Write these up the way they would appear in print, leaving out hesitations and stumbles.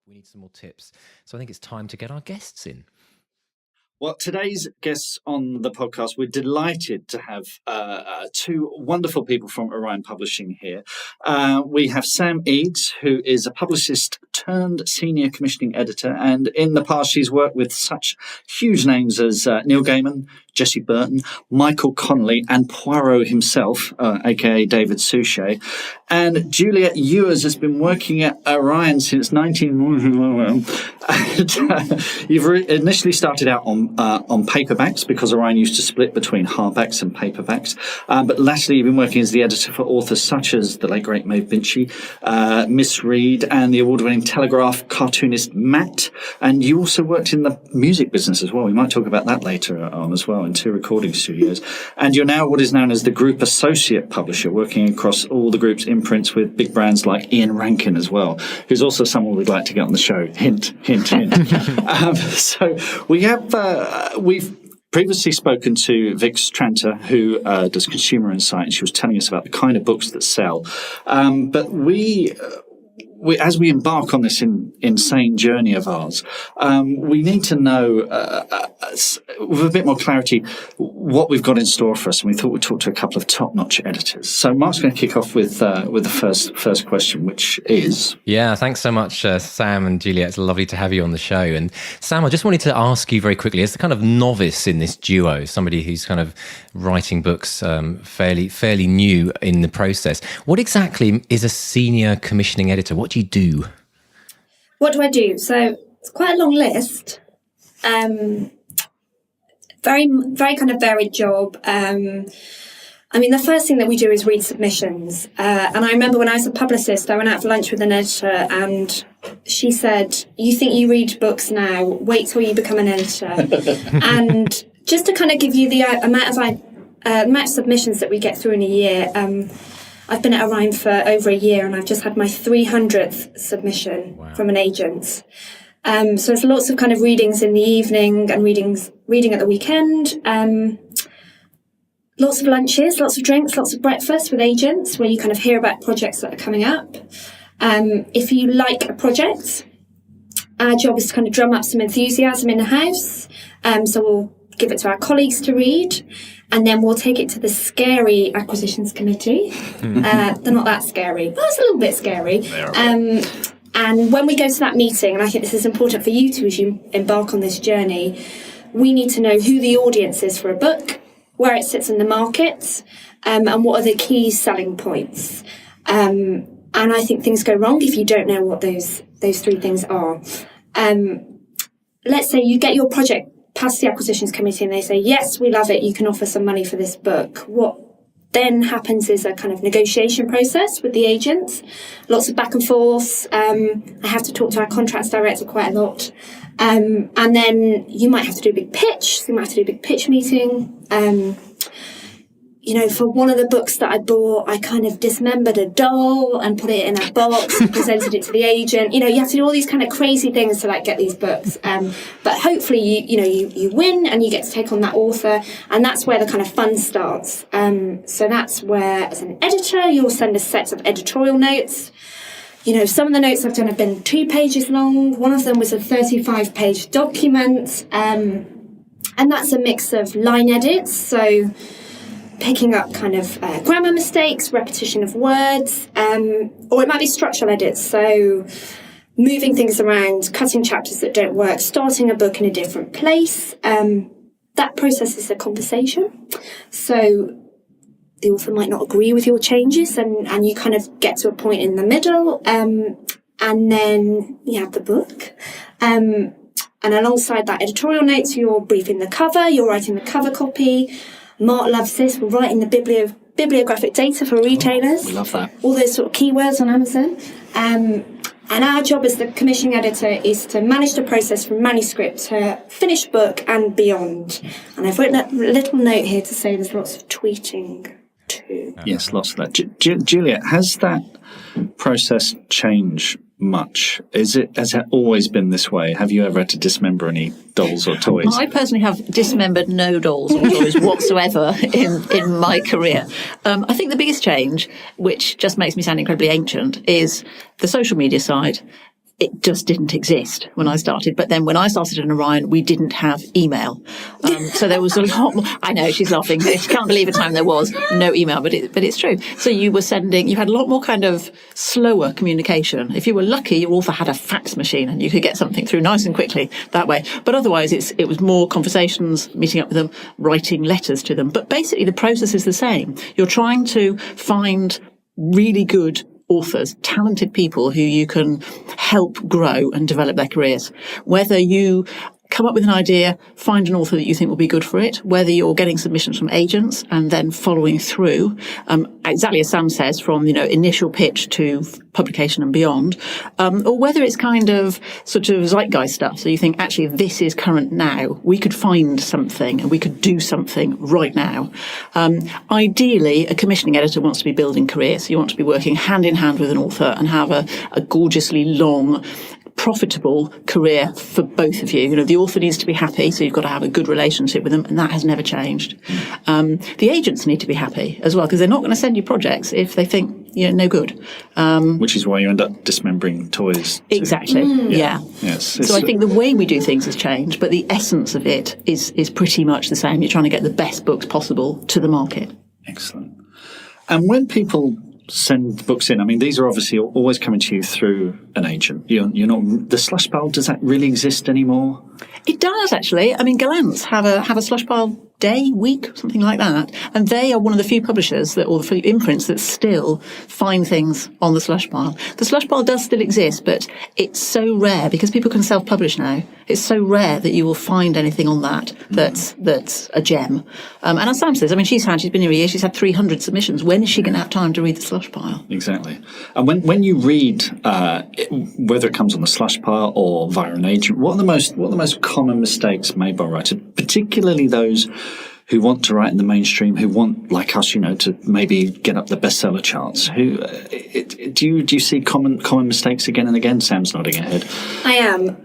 We need some more tips. So I think it's time to get our guests in. Well, today's guests on the podcast, we're delighted to have two wonderful people from Orion Publishing here. We have Sam Eades, who is a publicist turned senior commissioning editor. And in the past, she's worked with such huge names as Neil Gaiman, Jesse Burton, Michael Connelly, and Poirot himself, a.k.a. David Suchet. And Juliet Ewers has been working at Orion since 19... You've initially started out on paperbacks, because Orion used to split between hardbacks and paperbacks. But lastly, you've been working as the editor for authors such as the late great Maeve Binchy, Miss Reed, and the award-winning Telegraph cartoonist Matt. And you also worked in the music business as well. We might talk about that later on as well, in 2 recording studios. And you're now what is known as the Group Associate Publisher, working across all the group's imprints with big brands like Ian Rankin as well, who's also someone we'd like to get on the show. Hint, hint, hint. So we've previously spoken to Vix Tranter, who does Consumer Insight, and she was telling us about the kind of books that sell. But we, as we embark on this insane journey of ours, we need to know, with a bit more clarity, what we've got in store for us. And we thought we'd talk to a couple of top-notch editors. So Mark's going to kick off with the first question, which is... Yeah, thanks so much, Sam and Juliet. It's lovely to have you on the show. And Sam, I just wanted to ask you very quickly, as the kind of novice in this duo, somebody who's kind of writing books fairly new in the process, what exactly is a senior commissioning editor? What do you do? What do I do? So it's quite a long list. Very, very kind of varied job. I mean, the first thing that we do is read submissions. And I remember when I was a publicist, I went out for lunch with an editor and she said, "You think you read books now, wait till you become an editor." And just to kind of give you the amount of submissions that we get through in a year, I've been at Orion for over a year and I've just had my 300th submission from an agent. So it's lots of kind of readings in the evening and reading at the weekend. Lots of lunches, lots of drinks, lots of breakfast with agents where you kind of hear about projects that are coming up. If you like a project, our job is to kind of drum up some enthusiasm in the house. So we'll give it to our colleagues to read, and then we'll take it to the scary acquisitions committee. They're not that scary, but it's a little bit scary. And when we go to that meeting, and I think this is important for you too as you embark on this journey, we need to know who the audience is for a book, where it sits in the market, and what are the key selling points. And I think things go wrong if you don't know what those 3 things are. Let's say you get your project past the acquisitions committee and they say, "Yes, we love it, you can offer some money for this book." What then happens is a kind of negotiation process with the agent, lots of back and forth. I have to talk to our contracts director quite a lot. And then you might have to do a big pitch. So you might have to do a big pitch meeting. For one of the books that I bought, I kind of dismembered a doll and put it in a box and presented it to the agent. You have to do all these kind of crazy things to get these books. But hopefully you win and you get to take on that author. And that's where the kind of fun starts. So that's where, as an editor, you'll send a set of editorial notes. Some of the notes I've done have been 2 pages long. One of them was a 35-page document. And that's a mix of line edits. So picking up kind of grammar mistakes, repetition of words, or it might be structural edits. So moving things around, cutting chapters that don't work, starting a book in a different place. That process is a conversation. So the author might not agree with your changes and you kind of get to a point in the middle. And then you have the book. And alongside that editorial notes, you're briefing the cover, you're writing the cover copy. Mark loves this. We're writing the bibliographic data for retailers. We love that. All those sort of keywords on Amazon. And our job as the commissioning editor is to manage the process from manuscript to finished book and beyond. And I've written a little note here to say there's lots of tweeting too. Yes, lots of that. Juliet, has that process changed much? Has it always been this way? Have you ever had to dismember any dolls or toys? I personally have dismembered no dolls or toys whatsoever in my career. I think the biggest change, which just makes me sound incredibly ancient, is the social media side. it just didn't exist when I started. But then when I started in Orion, we didn't have email. So there was a lot more. I know, she's laughing. She can't believe a time there was no email, but it's true. So you had a lot more kind of slower communication. If you were lucky, your author had a fax machine and you could get something through nice and quickly that way. But otherwise, it was more conversations, meeting up with them, writing letters to them. But basically, the process is the same. You're trying to find really good authors, talented people who you can help grow and develop their careers. Whether you come up with an idea, find an author that you think will be good for it, whether you're getting submissions from agents and then following through, exactly as Sam says, from, initial pitch to publication and beyond, or whether it's kind of sort of zeitgeist stuff. So you think, actually, this is current now. We could find something and we could do something right now. Ideally, a commissioning editor wants to be building careers. So you want to be working hand in hand with an author and have a gorgeously long, profitable career for both of you. The author needs to be happy, so you've got to have a good relationship with them, and that has never changed. The agents need to be happy as well, because they're not going to send you projects if they think you're no good. Which is why you end up dismembering toys. Exactly. Yeah. Yes. So I think the way we do things has changed, but the essence of it is pretty much the same. You're trying to get the best books possible to the market. Excellent. And when people send books in, I mean, these are obviously always coming to you through an agent. You're not, the slush pile, does that really exist anymore? It does, actually. I mean, Gallants have a slush pile day, week, something like that. And they are one of the few publishers or the few imprints that still find things on the slush pile. The slush pile does still exist, but it's so rare because people can self-publish now. It's so rare that you will find anything on that's a gem. And as Sam says, I mean, she's been here a year, she's had 300 submissions. When is she going to have time to read the slush pile? Exactly. And when you read, whether it comes on the slush pile or via an agent, what are the most common mistakes made by writers, particularly those who want to write in the mainstream, who want, like us, to maybe get up the bestseller charts? Do you see common mistakes again and again? Sam's nodding her head. I am.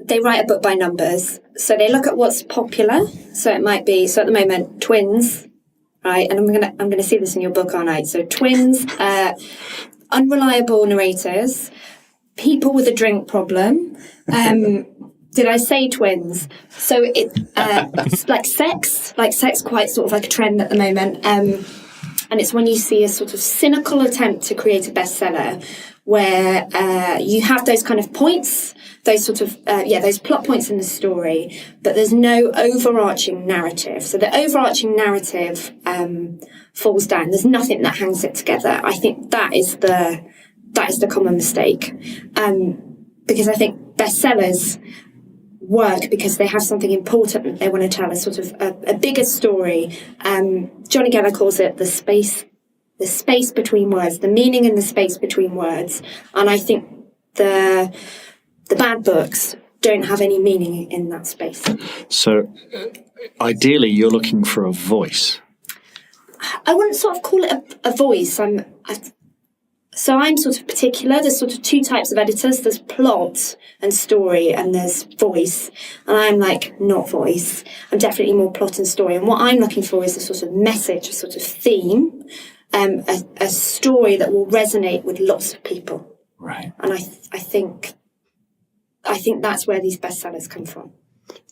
They write a book by numbers. So they look at what's popular. So it might be, at the moment, twins, right? And I'm gonna see this in your book, aren't I? So twins, unreliable narrators, people with a drink problem. Did I say twins? So it's like sex quite sort of like a trend at the moment. And it's when you see a sort of cynical attempt to create a bestseller where you have those kind of points, those sort of, those plot points in the story, but there's no overarching narrative. So the overarching narrative falls down. There's nothing that hangs it together. I think that is the common mistake. Because I think bestsellers work because they have something important that they want to tell, a sort of a bigger story. Johnny Geller calls it the space between words, the meaning in the space between words. And I think the bad books don't have any meaning in that space. So ideally, you're looking for a voice. I wouldn't sort of call it a voice. So I'm sort of particular. There's sort of two types of editors. There's plot and story, and there's voice. And I'm like, not voice. I'm definitely more plot and story. And what I'm looking for is a sort of message, a sort of theme, a story that will resonate with lots of people. Right. And I think that's where these bestsellers come from.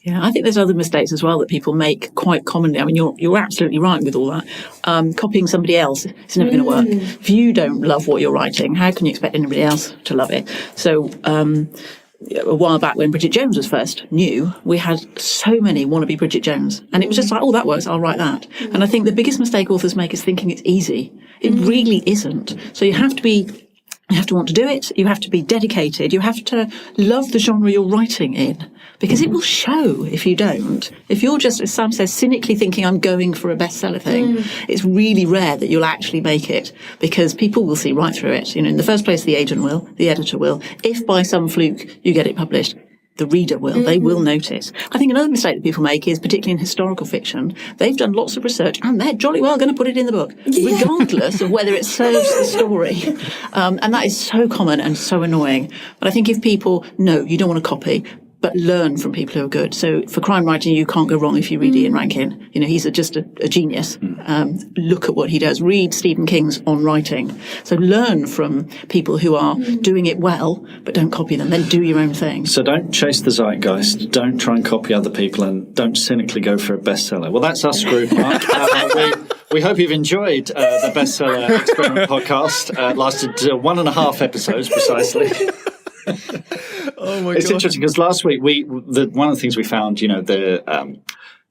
Yeah, I think there's other mistakes as well that people make quite commonly. I mean, you're absolutely right with all that. Copying somebody else is never going to work. If you don't love what you're writing, how can you expect anybody else to love it? So a while back when Bridget Jones was first new, we had so many wannabe Bridget Jones. And it was just like, oh, that works, I'll write that. And I think the biggest mistake authors make is thinking it's easy. It really isn't. So you have to want to do it. You have to be dedicated. You have to love the genre you're writing in, because it will show if you don't. If you're just, as Sam says, cynically thinking I'm going for a bestseller thing, it's really rare that you'll actually make it, because people will see right through it. In the first place, the agent will, the editor will. If by some fluke you get it published, the reader will. They will notice. I think another mistake that people make is, particularly in historical fiction, they've done lots of research and they're jolly well going to put it in the book, regardless of whether it serves the story. And that is so common and so annoying. But I think if people know you don't want to copy, but learn from people who are good. So for crime writing, you can't go wrong if you read Ian Rankin. He's just a genius. Look at what he does. Read Stephen King's On Writing. So learn from people who are doing it well, but don't copy them. Then do your own thing. So don't chase the zeitgeist. Don't try and copy other people, and don't cynically go for a bestseller. Well, that's us, group, Mark. We hope you've enjoyed the Bestseller Experiment podcast. Lasted 1.5 episodes precisely. Oh my It's God. interesting because last week one of the things we found, the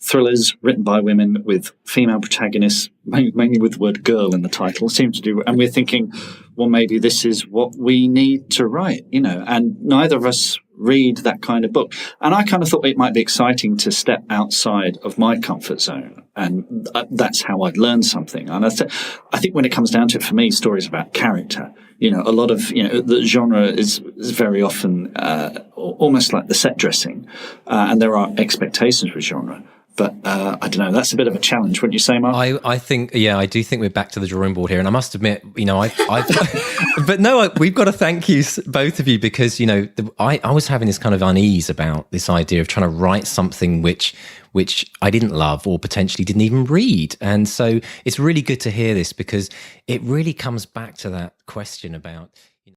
thrillers written by women with female protagonists, mainly with the word girl in the title, seem to do, and we're thinking, well, maybe this is what we need to write, and neither of us read that kind of book. And I kind of thought it might be exciting to step outside of my comfort zone. And that's how I'd learn something. And I think when it comes down to it, for me, stories about character. A lot of, the genre is very often almost like the set dressing. And there are expectations with genre. But I don't know, that's a bit of a challenge, wouldn't you say, Mark? I think, I do think we're back to the drawing board here. And I must admit, but no, we've got to thank you, both of you, because, I was having this kind of unease about this idea of trying to write something which I didn't love or potentially didn't even read. And so it's really good to hear this, because it really comes back to that question about